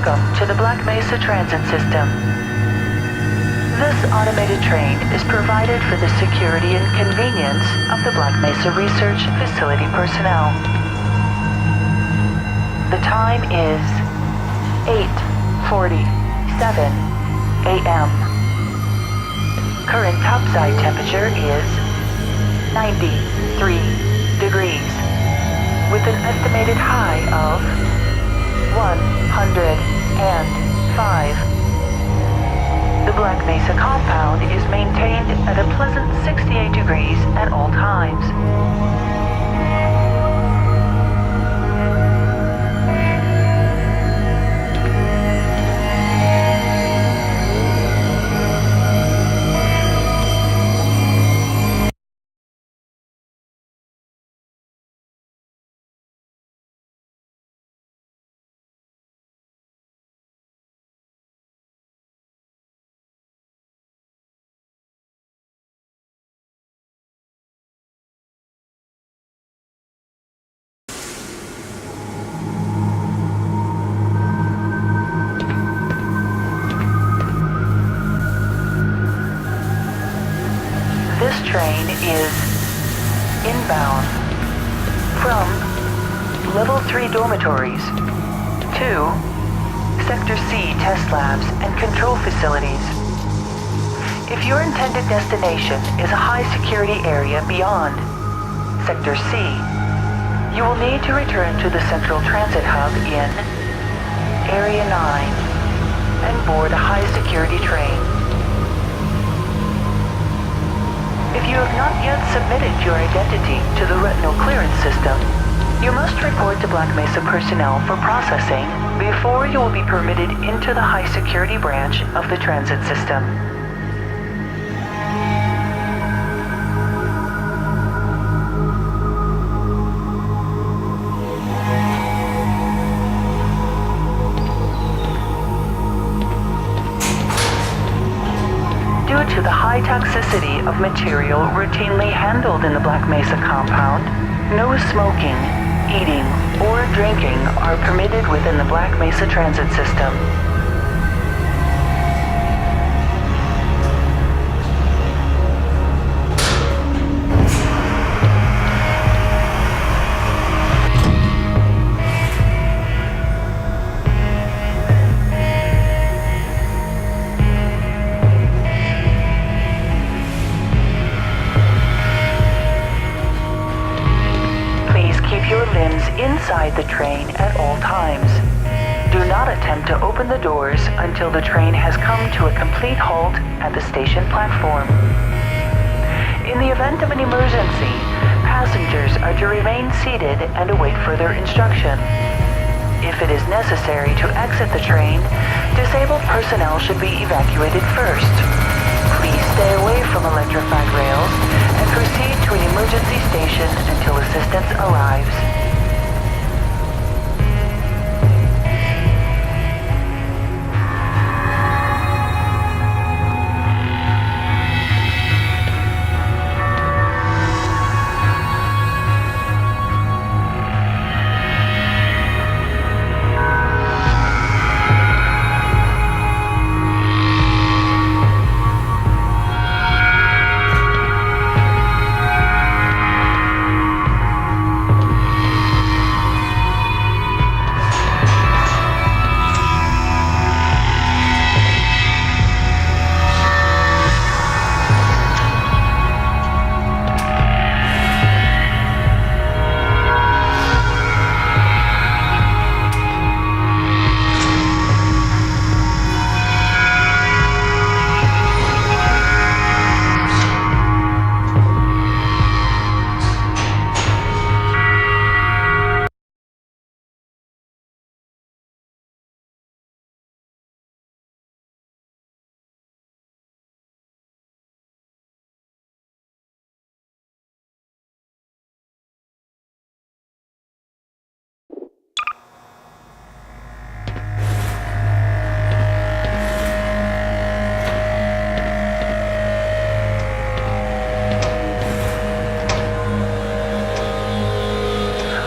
Welcome to the Black Mesa Transit System. This automated train is provided for the security and convenience of the Black Mesa Research Facility personnel. The time is 8:47 a.m. Current topside temperature is 93 degrees, with an estimated high of 105. The Black Mesa compound is maintained at a pleasant 68 degrees at all times. This train is inbound from Level 3 dormitories to Sector C test labs and control facilities. If your intended destination is a high security area beyond Sector C, you will need to return to the Central Transit Hub in Area 9 and board a high security train. If you have not yet submitted your identity to the retinal clearance system, you must report to Black Mesa personnel for processing before you will be permitted into the high security branch of the transit system. Due to the high toxicity of material routinely handled in the Black Mesa compound, no smoking, eating, or drinking are permitted within the Black Mesa transit system. Your limbs inside the train at all times. Do not attempt to open the doors until the train has come to a complete halt at the station platform. In the event of an emergency, passengers are to remain seated and await further instruction. If it is necessary to exit the train, disabled personnel should be evacuated first. Please stay away from electrified rails and proceed to an emergency station until assistance arrives.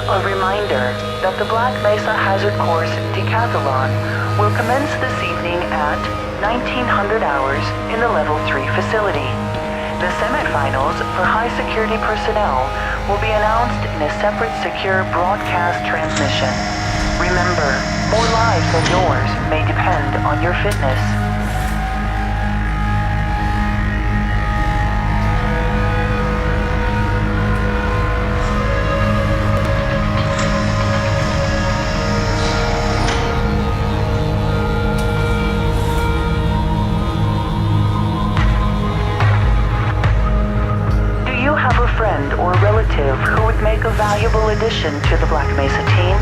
A reminder that the Black Mesa Hazard Course Decathlon will commence this evening at 1900 hours in the Level 3 facility. The semifinals for high-security personnel will be announced in a separate secure broadcast transmission. Remember, more lives than yours may depend on your fitness. Who would make a valuable addition to the Black Mesa team?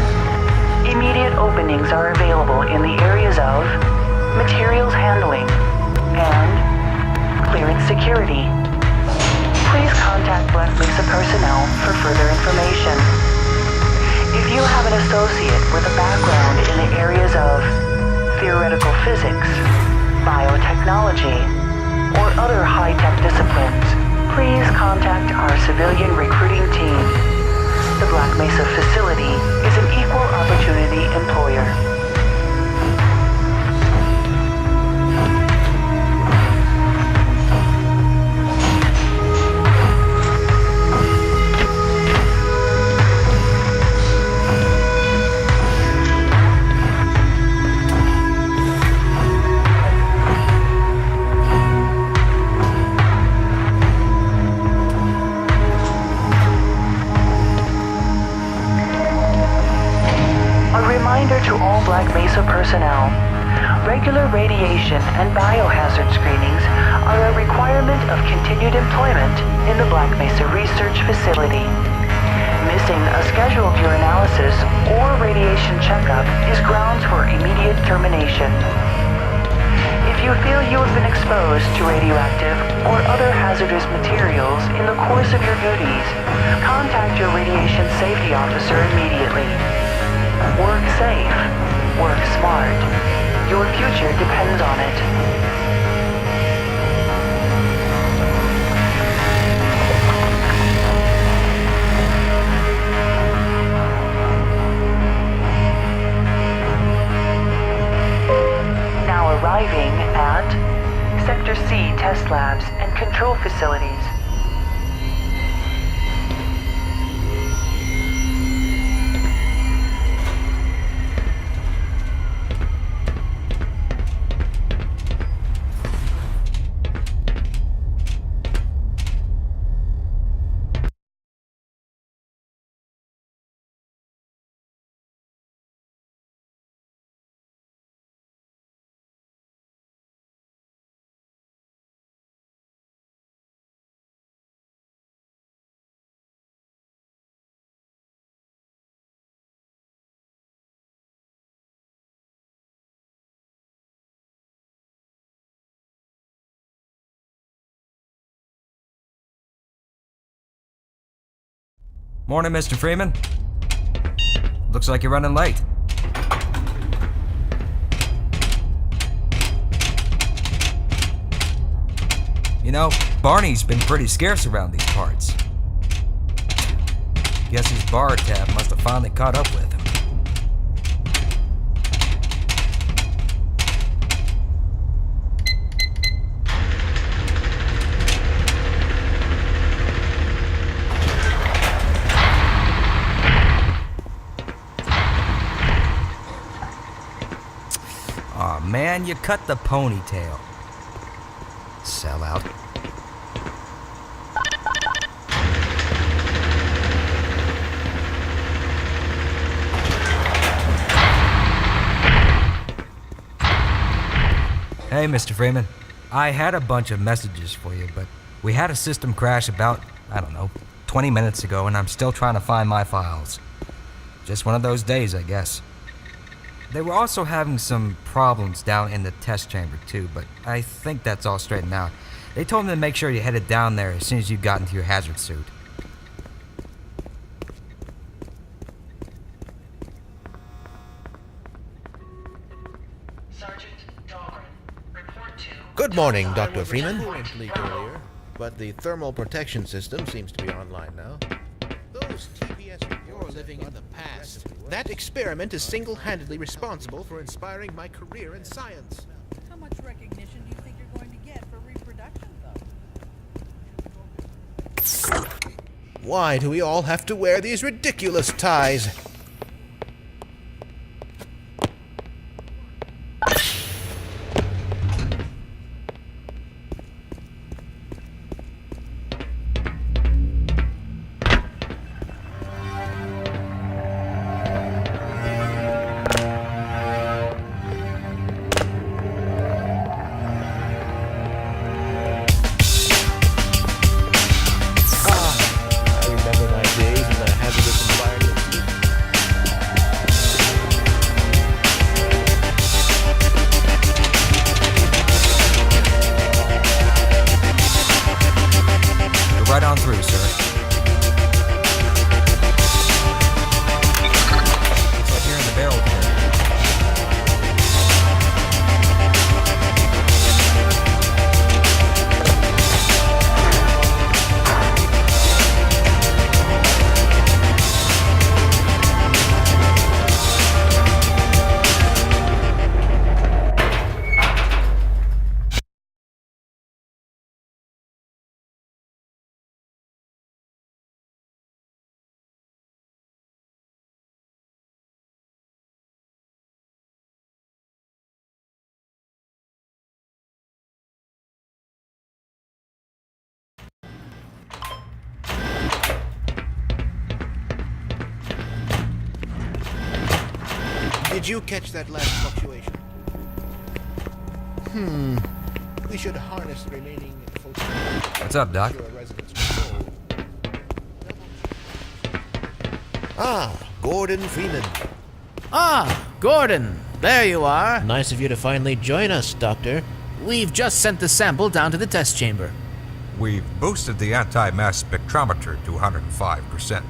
Immediate openings are available in the areas of materials handling and clearance security. Please contact Black Mesa personnel for further information. If you have an associate with a background in the areas of theoretical physics, biotechnology, or other high-tech disciplines, please contact our civilian recruiting team. The Black Mesa facility is an equal opportunity employer. To all Black Mesa personnel, regular radiation and biohazard screenings are a requirement of continued employment in the Black Mesa Research Facility. Missing a scheduled urinalysis or radiation checkup is grounds for immediate termination. If you feel you have been exposed to radioactive or other hazardous materials in the course of your duties, contact your radiation safety officer immediately. Work safe. Work smart. Your future depends on it. Now arriving at Sector C test labs and control facilities. Morning, Mr. Freeman. Looks like you're running late. You know, Barney's been pretty scarce around these parts. Guess his bar tab must have finally caught up with him. Aw, man, you cut the ponytail. Sellout. Hey, Mr. Freeman. I had a bunch of messages for you, but we had a system crash about, 20 minutes ago, and I'm still trying to find my files. Just one of those days, I guess. They were also having some problems down in the test chamber too, but I think that's all straightened out. They told me to make sure you headed down there as soon as you got into your hazard suit. Sergeant Dahlgren, report to... Good morning, Dr. Freeman. Leak earlier, but the thermal protection system seems to be online now. Those TPS... You're living in the past. That experiment is single-handedly responsible for inspiring my career in science. How much recognition do you think you're going to get for reproduction, though? Why do we all have to wear these ridiculous ties? I remember my days in the hazardous environment. Go right on through, sir. Looks like you're in the barrel pit. Did you catch that last fluctuation? We should harness the remaining photons. What's up, Doc? Ensure resonance control. Ah, Gordon Freeman. Ah, Gordon, there you are. Nice of you to finally join us, Doctor. We've just sent the sample down to the test chamber. We've boosted the anti-mass spectrometer to 105%.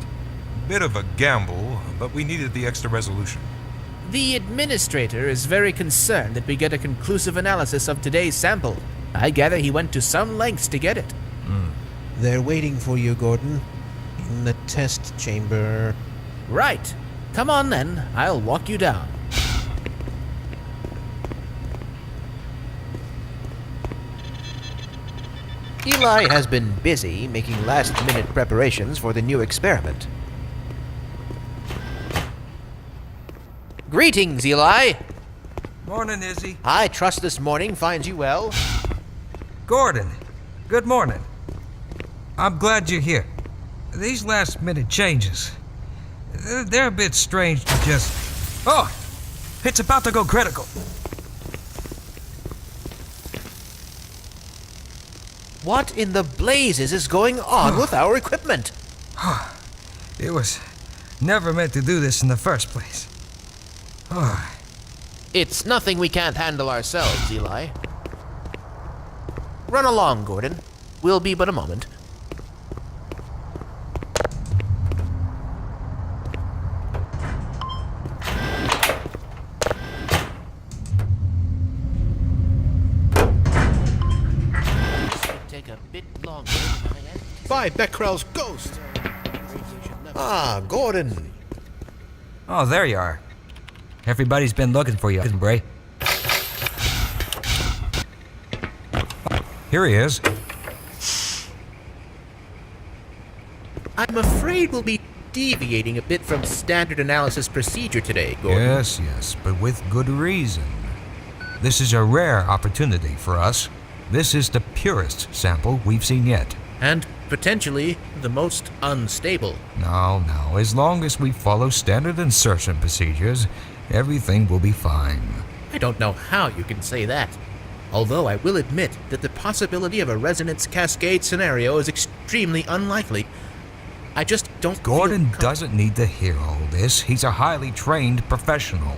Bit of a gamble, but we needed the extra resolution. The administrator is very concerned that we get a conclusive analysis of today's sample. I gather he went to some lengths to get it. They're waiting for you, Gordon. In the test chamber. Right. Come on then, I'll walk you down. Eli has been busy making last-minute preparations for the new experiment. Greetings, Eli. Morning, Izzy. I trust this morning finds you well. Gordon, good morning. I'm glad you're here. These last-minute changes, they're a bit strange to just... Oh! It's about to go critical. What in the blazes is going on with our equipment? It was never meant to do this in the first place. It's nothing we can't handle ourselves, Eli. Run along, Gordon. We'll be but a moment. Take a bit longer than I anticipated. By Becquerel's ghost! Ah, Gordon. Oh, there you are. Everybody's been looking for you, Bray. Here he is. I'm afraid we'll be deviating a bit from standard analysis procedure today, Gordon. Yes, but with good reason. This is a rare opportunity for us. This is the purest sample we've seen yet. And potentially the most unstable. No, as long as we follow standard insertion procedures, everything will be fine. I don't know how you can say that. Although I will admit that the possibility of a resonance cascade scenario is extremely unlikely. I just don't Gordon feel doesn't need to hear all this. He's a highly trained professional.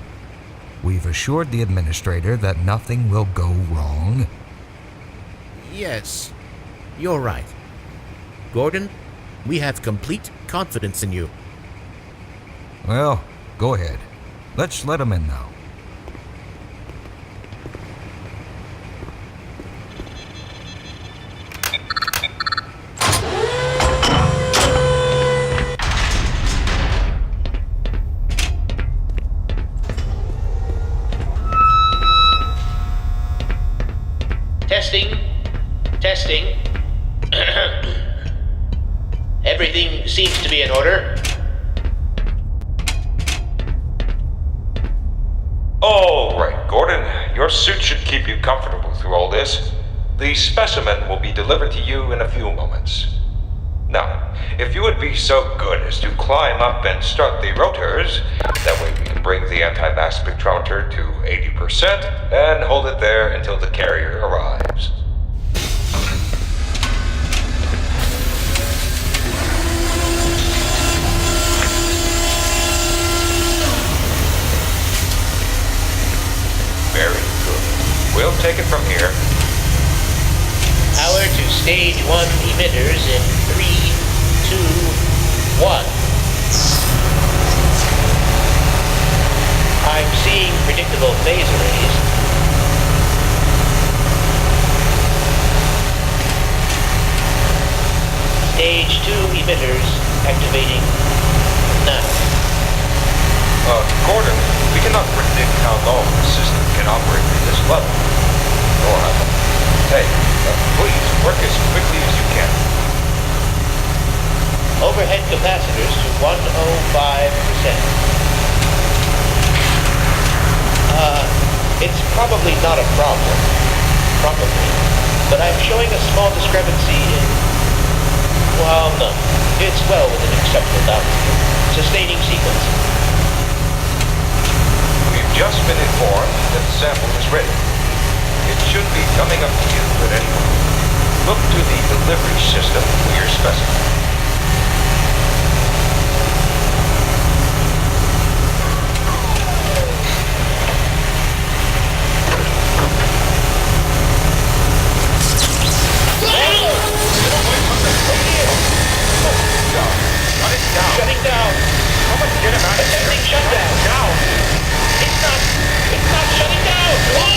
We've assured the administrator that nothing will go wrong. Yes, you're right. Gordon, we have complete confidence in you. Well, go ahead. Let's let him in now. Testing. Testing. Everything seems to be in order. All right, Gordon. Your suit should keep you comfortable through all this. The specimen will be delivered to you in a few moments. Now, if you would be so good as to climb up and start the rotors, that way we can bring the anti-mass spectrometer to 80% and hold it there until the carrier arrives. Very good. We'll take it from here. Power to stage 1 emitters in 3, 2, 1. I'm seeing predictable phase arrays. Stage 2 emitters activating now. Gordon, we cannot predict how long the system can operate at this level. Nor how long. Hey, please work as quickly as you can. Overhead capacitors to 105%. It's probably not a problem. Probably. But I'm showing a small discrepancy in... Well, no. It's well within acceptable bounds. Sustaining sequence. We've just been informed that the sample is ready. It should be coming up to you at any moment. Look to the delivery system for your specimen. Shutting down. Get him out of here. Attempting shutdown. It's not shutting down. Whoa!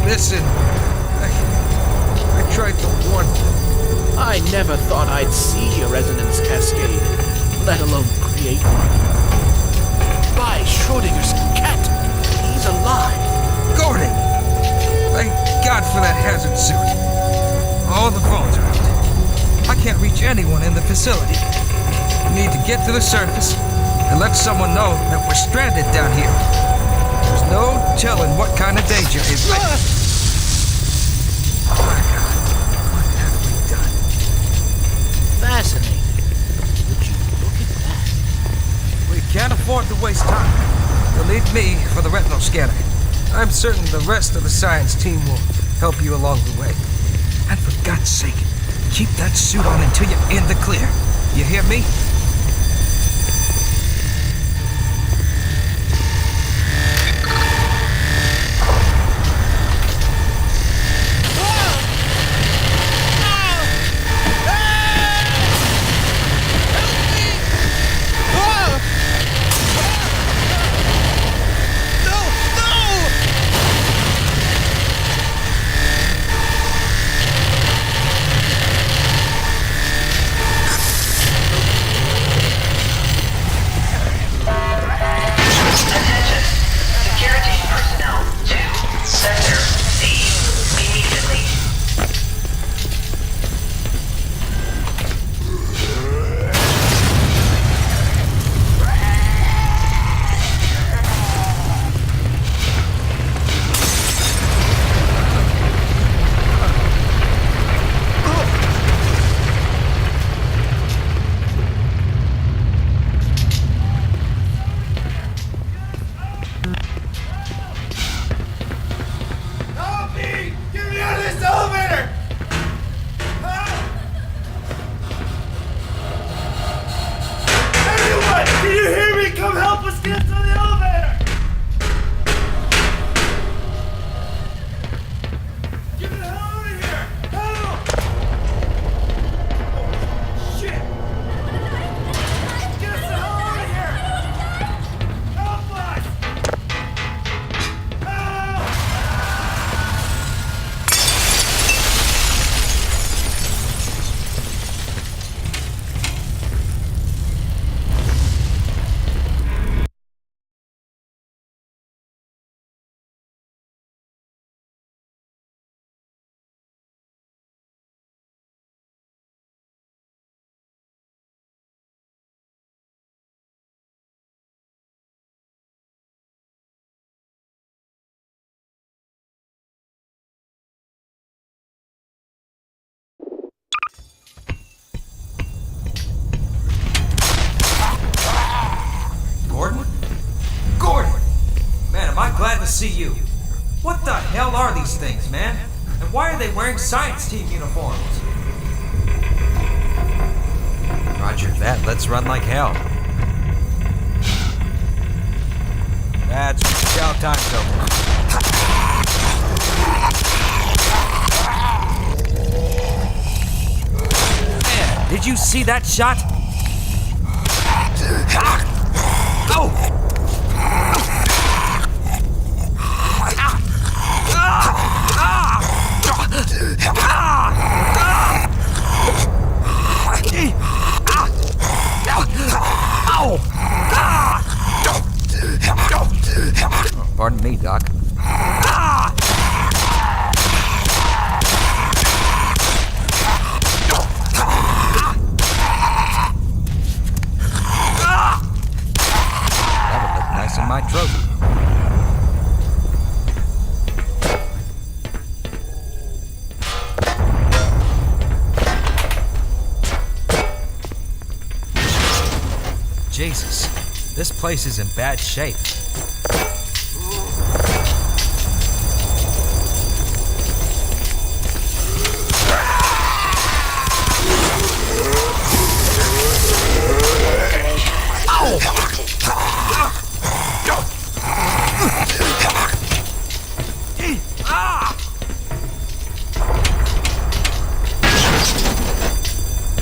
Listen, I tried to warn you. I never thought I'd see a resonance cascade, let alone create one. By Schrodinger's cat, he's alive. Gordon! Thank God for that hazard suit. All the phones are out. I can't reach anyone in the facility. We need to get to the surface and let someone know that we're stranded down here. There's no telling what kind of danger is left. Oh my God, what have we done? Fascinating. Would you look at that? We can't afford to waste time. You'll need me for the retinal scanner. I'm certain the rest of the science team will help you along the way. And for God's sake, keep that suit on until you're in the clear. You hear me? Glad to see you. What the hell are these things, man? And why are they wearing science team uniforms? Roger that. Let's run like hell. That's chow time's over. Man, did you see that shot? Oh! Pardon me, Doc. That would look nice in my trophy. Jesus, this place is in bad shape.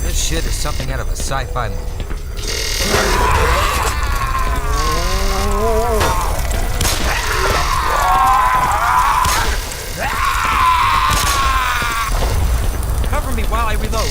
This shit is something out of a sci-fi movie. Cover me while I reload.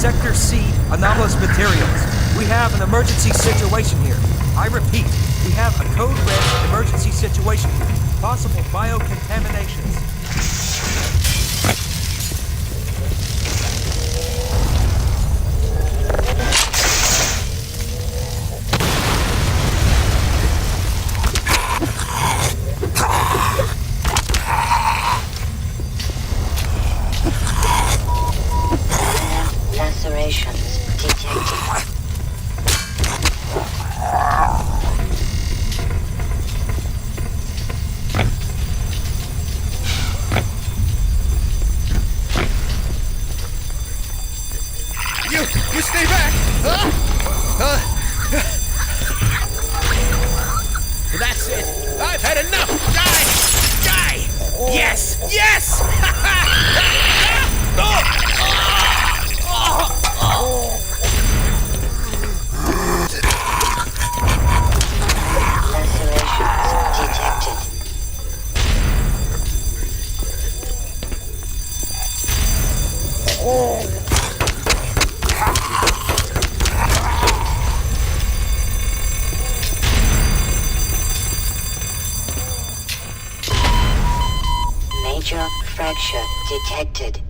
Sector C, anomalous materials. We have an emergency situation here. I repeat, we have a code red emergency situation here. Possible biocontaminations. Lacerations detected. You stay back! That's it! I've had enough! Die! Die! Yes! Yes! Lacerations detected. Major fracture detected.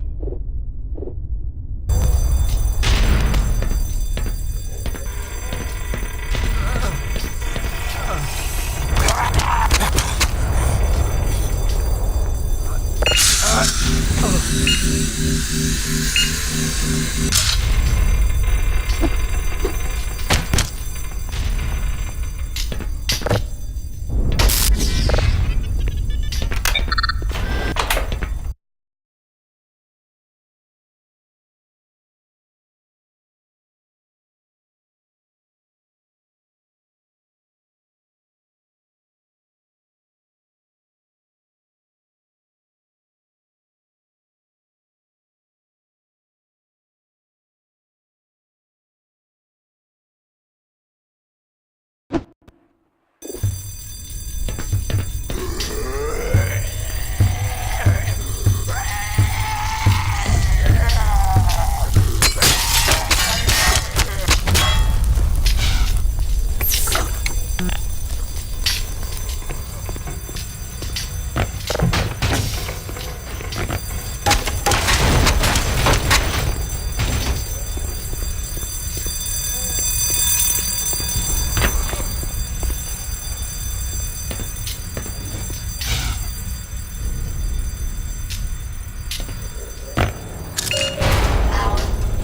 Power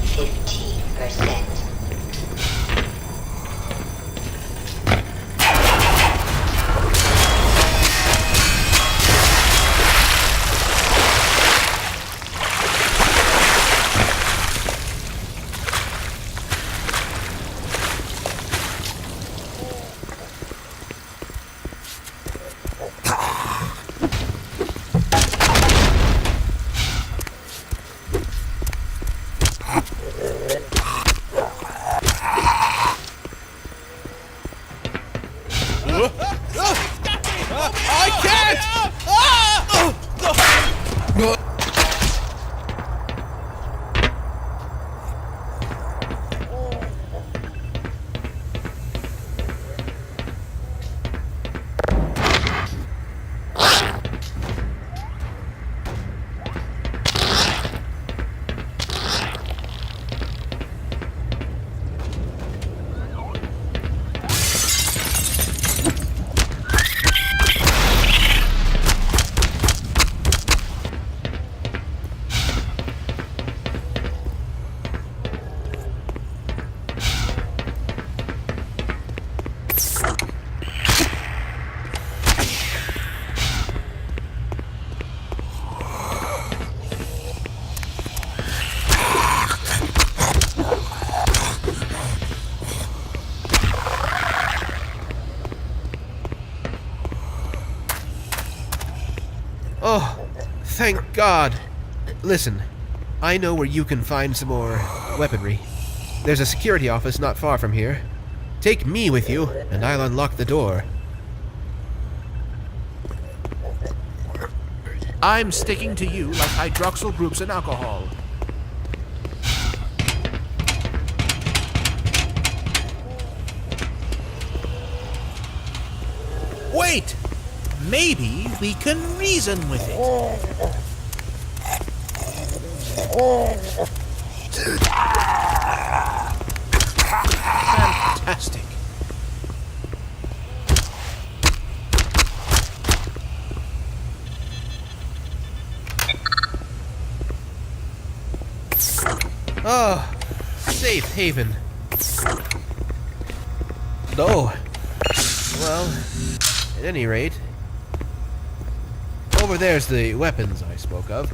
50%. I can't! Oh, thank God. Listen, I know where you can find some more weaponry. There's a security office not far from here. Take me with you, and I'll unlock the door. I'm sticking to you like hydroxyl groups in alcohol. Wait! Maybe we can reason with it. Fantastic. Oh, safe haven. Oh. Well, at any rate, over there's the weapons I spoke of.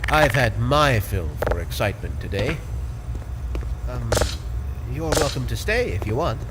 I've had my fill for excitement today. You're welcome to stay if you want.